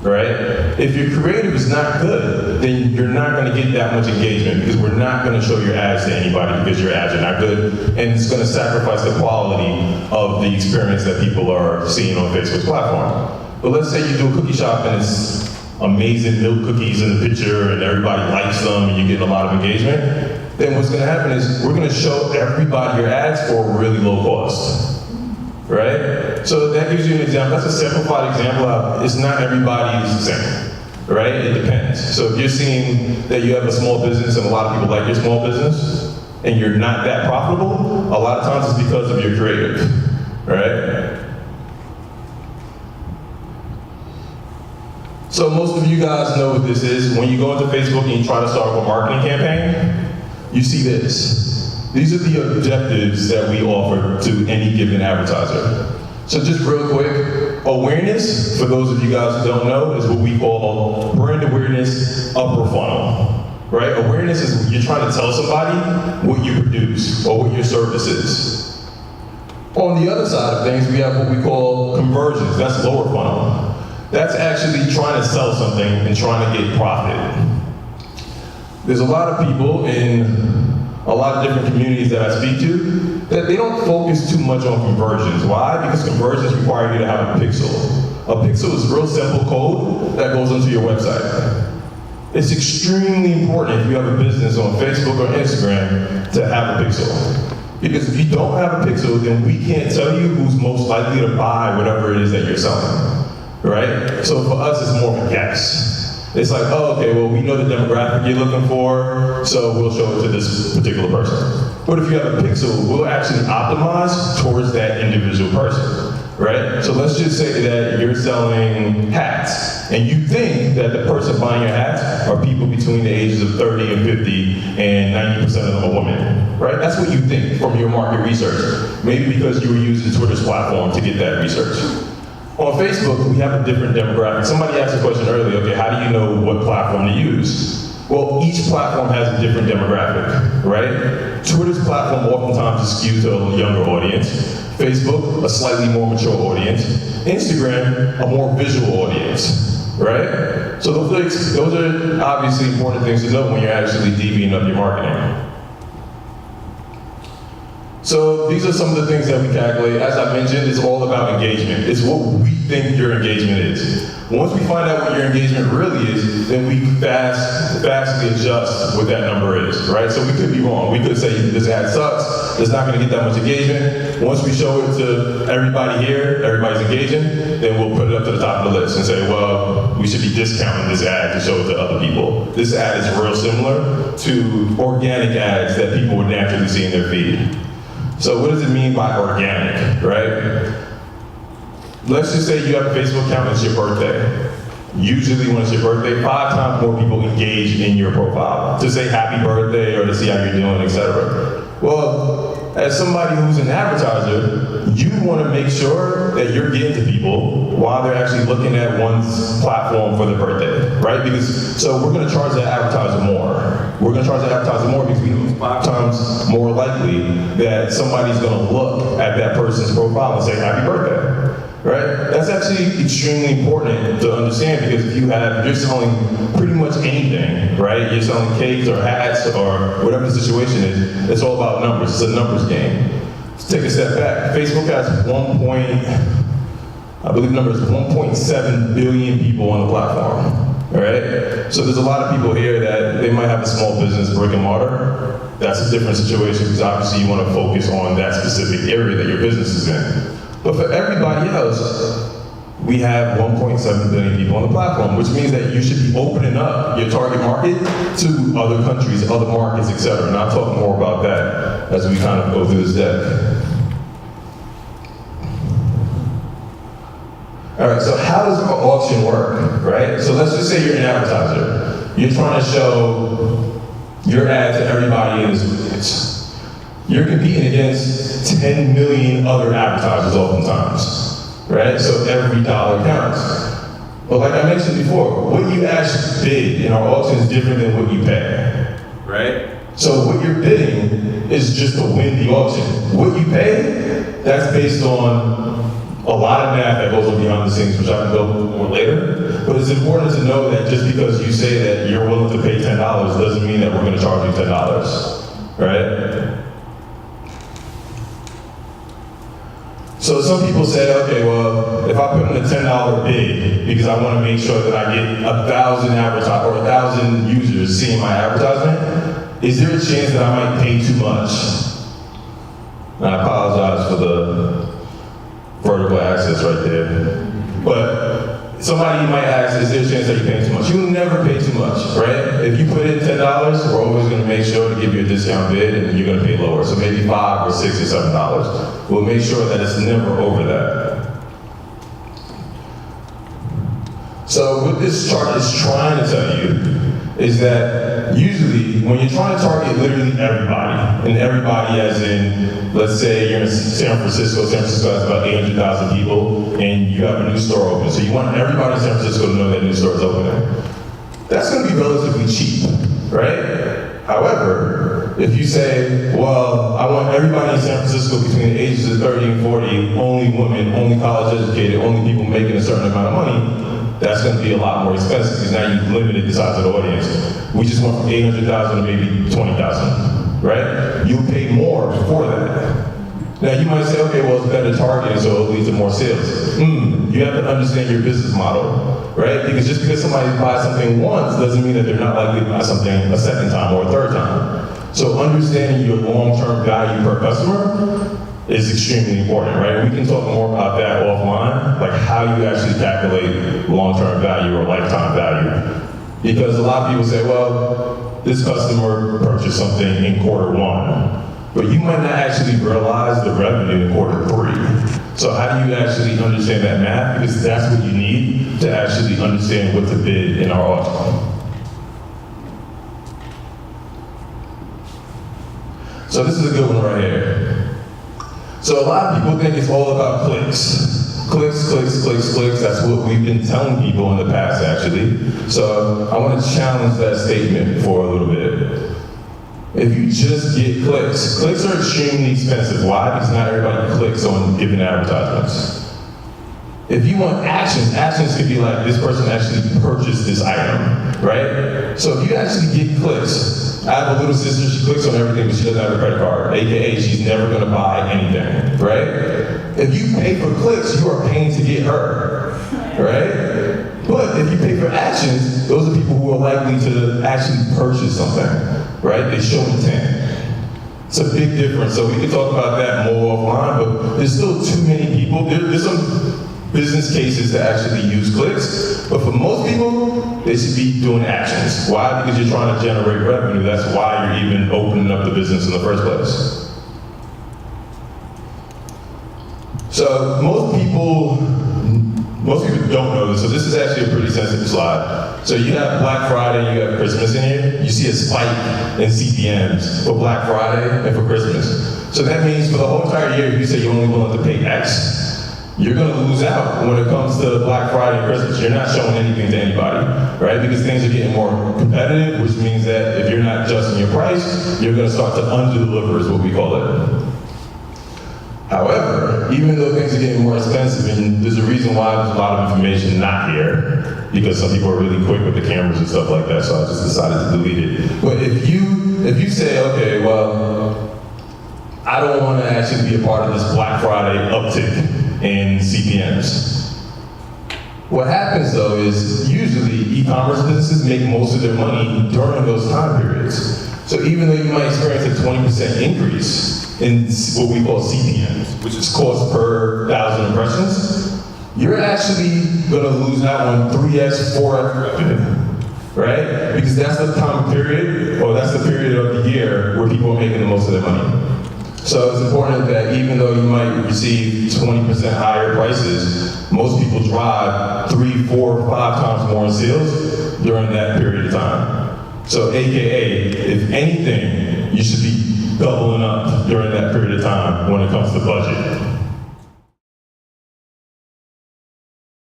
right? If your creative is not good, then you're not going to get that much engagement because we're not going to show your ads to anybody because your ads are not good, and it's going to sacrifice the quality of the experience that people are seeing on Facebook's platform. But let's say you do a cookie shop and it's amazing milk cookies in the picture and everybody likes them and you're getting a lot of engagement, then what's going to happen is we're going to show everybody your ads for a really low cost. Right? So that gives you an example. That's a simplified example of it's not everybody's the same. Right? It depends. So if you're seeing that you have a small business and a lot of people like your small business and you're not that profitable, a lot of times it's because of your creative. Right? So most of you guys know what this is. When you go into Facebook and you try to start up a marketing campaign, you see this. These are the objectives that we offer to any given advertiser. So just real quick, awareness, for those of you guys who don't know, is what we call brand awareness upper funnel, right? Awareness is you're trying to tell somebody what you produce or what your service is. On the other side of things, we have what we call conversions. That's lower funnel. That's actually trying to sell something and trying to get profit. There's a lot of people in a lot of different communities that I speak to, that they don't focus too much on conversions. Why? Because conversions require you to have a pixel. A pixel is real simple code that goes into your website. It's extremely important if you have a business on Facebook or Instagram to have a pixel. Because if you don't have a pixel, then we can't tell you who's most likely to buy whatever it is that you're selling, right? So for us, it's more of a guess. It's like, oh, okay, well, we know the demographic you're looking for, so we'll show it to this particular person. But if you have a pixel, we'll actually optimize towards that individual person, right? So let's just say that you're selling hats, and you think that the person buying your hats are people between the ages of 30 and 50, and 90% of them are women, right? That's what you think from your market research. Maybe because you were using Twitter's platform to get that research. On Facebook, we have a different demographic. Somebody asked a question earlier, okay, how do you know what platform to use? Well, each platform has a different demographic, right? Twitter's platform oftentimes is skewed to a younger audience. Facebook, a slightly more mature audience. Instagram, a more visual audience, right? So those are obviously important things to know when you're actually DVing up your marketing. So these are some of the things that we calculate. As I mentioned, it's all about engagement. It's what we think your engagement is. Once we find out what your engagement really is, then we fastly adjust what that number is, right? So we could be wrong. We could say this ad sucks, it's not gonna get that much engagement. Once we show it to everybody here, everybody's engaging, then we'll put it up to the top of the list and say, well, we should be discounting this ad to show it to other people. This ad is real similar to organic ads that people would naturally see in their feed. So what does it mean by organic, right? Let's just say you have a Facebook account and it's your birthday. Usually when it's your birthday, 5 times more people engage in your profile to say happy birthday or to see how you're doing, etc. Well, as somebody who's an advertiser, you want to make sure that you're getting to people while they're actually looking at one's platform for their birthday, right? So we're going to charge that advertiser more. We're going to charge that advertiser more because we know it's 5 times more likely that somebody's going to look at that person's profile and say happy birthday. Right? That's actually extremely important to understand because if you're selling pretty much anything, right? You're selling cakes or hats or whatever the situation is, it's all about numbers. It's a numbers game. Let's take a step back. Facebook has 1.7 billion people on the platform, right? So there's a lot of people here that they might have a small business, brick and mortar. That's a different situation because obviously you want to focus on that specific area that your business is in. But for everybody else, we have 1.7 billion people on the platform, which means that you should be opening up your target market to other countries, other markets, etc. And I'll talk more about that as we kind of go through this deck. All right, so how does an auction work, right? So let's just say you're an advertiser. You're trying to show your ad to everybody in this audience. You're competing against 10 million other advertisers oftentimes, right? So every dollar counts. But like I mentioned before, what you actually bid in our auction is different than what you pay, right? So what you're bidding is just to win the auction. What you pay, that's based on a lot of math that goes on behind the scenes, which I can go more later, but it's important to know that just because you say that you're willing to pay $10 doesn't mean that we're going to charge you $10, right? So some people say, okay, well, if I put in a $10 bid because I want to make sure that I get 1,000 advertisers or 1,000 users seeing my advertisement, is there a chance that I might pay too much? And I apologize for the vertical access right there. But somebody might ask, is there a chance that you're paying too much? You'll never pay too much, right? If you put in $10, we're always going to make sure to give you a discount bid and you're going to pay lower. So maybe $5 or $6 or $7. We'll make sure that it's never over that. So what this chart is trying to tell you is that usually when you're trying to target literally everybody, and everybody as in, let's say you're in San Francisco has about 800,000 people, and you have a new store open. So you want everybody in San Francisco to know that new store is opening. That's going to be relatively cheap, right? However, if you say, well, I want everybody in San Francisco between the ages of 30 and 40, only women, only college educated, only people making a certain amount of money, that's going to be a lot more expensive because now you've limited the size of the audience. We just went from 800,000 to maybe 20,000, right? You'll pay more for that. Now you might say, okay, well, it's better targeting, so it'll lead to more sales. You have to understand your business model, right? Because just because somebody buys something once doesn't mean that they're not likely to buy something a second time or a third time. So understanding your long-term value per customer is extremely important, right? We can talk more about that offline, like how you actually calculate long-term value or lifetime value. Because a lot of people say, well, this customer purchased something in quarter 1, but you might not actually realize the revenue in quarter 3. So how do you actually understand that math? Because that's what you need to actually understand what to bid in our auction. So this is a good one right here. So a lot of people think it's all about clicks. Clicks, clicks, clicks, clicks. That's what we've been telling people in the past, actually. So I want to challenge that statement for a little bit. If you just get clicks, clicks are extremely expensive. Why? Because not everybody clicks on given advertisements. If you want actions, actions could be like, this person actually purchased this item, right? So if you actually get clicks, I have a little sister, she clicks on everything, but she doesn't have a credit card, AKA she's never gonna buy anything, right? If you pay for clicks, you are paying to get her, right? But if you pay for actions, those are people who are likely to actually purchase something, right? They show intent. It's a big difference, so we can talk about that more offline, but there's still too many people. There's some business cases that actually use clicks, but for most people, they should be doing actions. Why? Because you're trying to generate revenue. That's why you're even opening up the business in the first place. So most people don't know this, so this is actually a pretty sensitive slide. So you have Black Friday, you have Christmas in here. You see a spike in CPMs for Black Friday and for Christmas. So that means for the whole entire year, if you say you're only willing to pay X, you're gonna lose out when it comes to Black Friday and Christmas. You're not showing anything to anybody, right? Because things are getting more competitive, which means that if you're not adjusting your price, you're gonna start to under-deliver is what we call it. However, even though things are getting more expensive, and there's a reason why there's a lot of information not here, because some people are really quick with the cameras and stuff like that, so I just decided to delete it. But if you say, okay, well, I don't wanna actually be a part of this Black Friday uptick in CPMs. What happens though is usually e-commerce businesses make most of their money during those time periods. So even though you might experience a 20% increase in what we call CPMs, which is cost per 1,000 impressions, you're actually gonna lose out on 3x, 4x revenue, right? Because that's the time period, or that's the period of the year where people are making the most of their money. So it's important that even though you might receive 20% higher prices, most people drive 3, 4, 5 times more in sales during that period of time. So AKA, if anything, you should be doubling up during that period of time when it comes to budget.